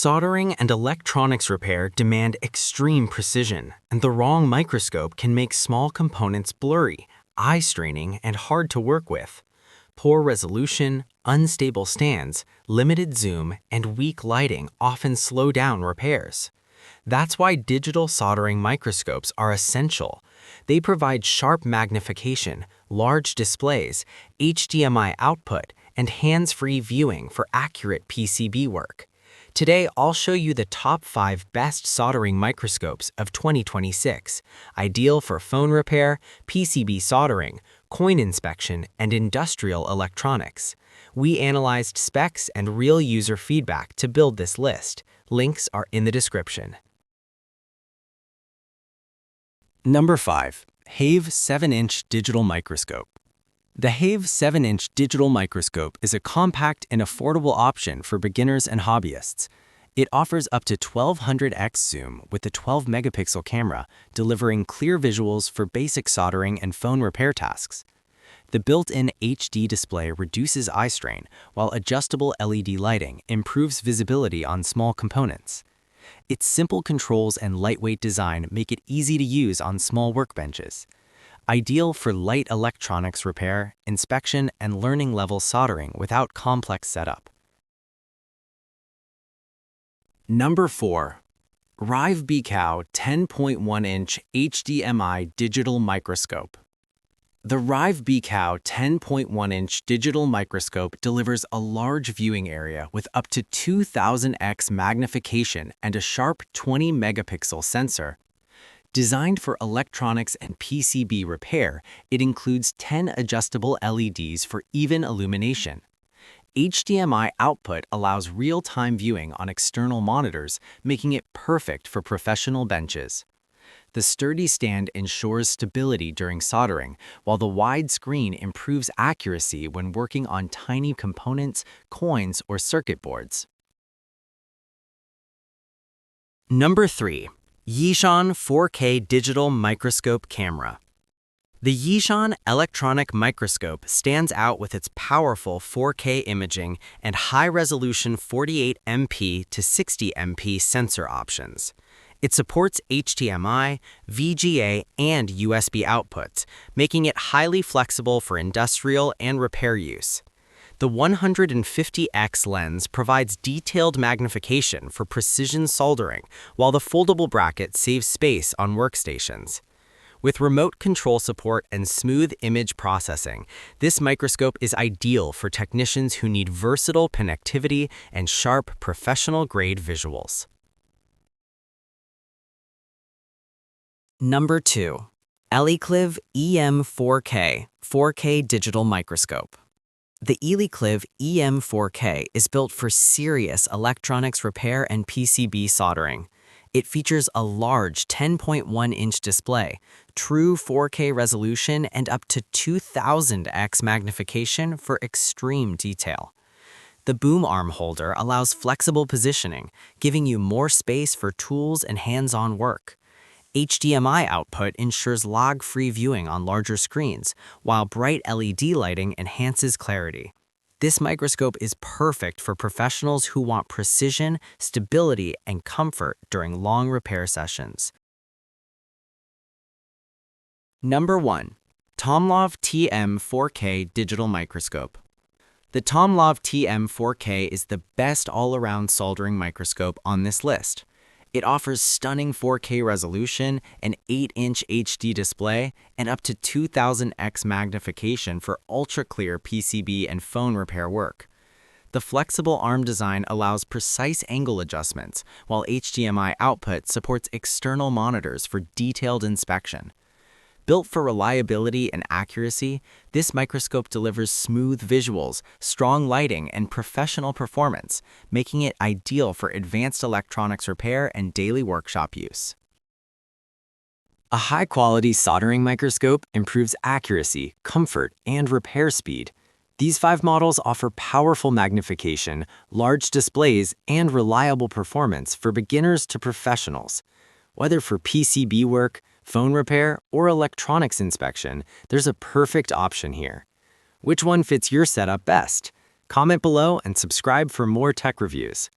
Soldering and electronics repair demand extreme precision, and the wrong microscope can make small components blurry, eye-straining, and hard to work with. Poor resolution, unstable stands, limited zoom, and weak lighting often slow down repairs. That's why digital soldering microscopes are essential. They provide sharp magnification, large displays, HDMI output, and hands-free viewing for accurate PCB work. Today, I'll show you the top 5 best soldering microscopes of 2026, ideal for phone repair, PCB soldering, coin inspection, and industrial electronics. We analyzed specs and real user feedback to build this list. Links are in the description. Number 5. Hayve 7-inch Digital Microscope. The Hayve 7-inch digital microscope is a compact and affordable option for beginners and hobbyists. It offers up to 1200x zoom with a 12-megapixel camera, delivering clear visuals for basic soldering and phone repair tasks. The built-in HD display reduces eye strain, while adjustable LED lighting improves visibility on small components. Its simple controls and lightweight design make it easy to use on small workbenches. Ideal for light electronics repair, inspection, and learning-level soldering without complex setup. Number 4. RIEVBCAU 10.1-inch HDMI Digital Microscope. The RIEVBCAU 10.1-inch digital microscope delivers a large viewing area with up to 2000x magnification and a sharp 20-megapixel sensor. Designed for electronics and PCB repair, it includes 10 adjustable LEDs for even illumination. HDMI output allows real-time viewing on external monitors, making it perfect for professional benches. The sturdy stand ensures stability during soldering, while the wide screen improves accuracy when working on tiny components, coins, or circuit boards. Number 3. YIZHAN 4K Digital Microscope Camera. The YIZHAN electronic microscope stands out with its powerful 4K imaging and high-resolution 48MP to 60MP sensor options. It supports HDMI, VGA, and USB outputs, making it highly flexible for industrial and repair use. The 150x lens provides detailed magnification for precision soldering, while the foldable bracket saves space on workstations. With remote control support and smooth image processing, this microscope is ideal for technicians who need versatile connectivity and sharp professional-grade visuals. Number 2. Elikliv EM4K 4K Digital Microscope. The Elikliv EM4K is built for serious electronics repair and PCB soldering. It features a large 10.1-inch display, true 4K resolution, and up to 2000x magnification for extreme detail. The boom arm holder allows flexible positioning, giving you more space for tools and hands-on work. HDMI output ensures lag-free viewing on larger screens, while bright LED lighting enhances clarity. This microscope is perfect for professionals who want precision, stability, and comfort during long repair sessions. Number 1. TOMLOV TM4K Digital Microscope. The TOMLOV TM4K is the best all-around soldering microscope on this list. It offers stunning 4K resolution, an 8-inch HD display, and up to 2000x magnification for ultra-clear PCB and phone repair work. The flexible arm design allows precise angle adjustments, while HDMI output supports external monitors for detailed inspection. Built for reliability and accuracy, this microscope delivers smooth visuals, strong lighting, and professional performance, making it ideal for advanced electronics repair and daily workshop use. A high-quality soldering microscope improves accuracy, comfort, and repair speed. These 5 models offer powerful magnification, large displays, and reliable performance for beginners to professionals. Whether for PCB work, phone repair, or electronics inspection, there's a perfect option here. Which one fits your setup best? Comment below and subscribe for more tech reviews.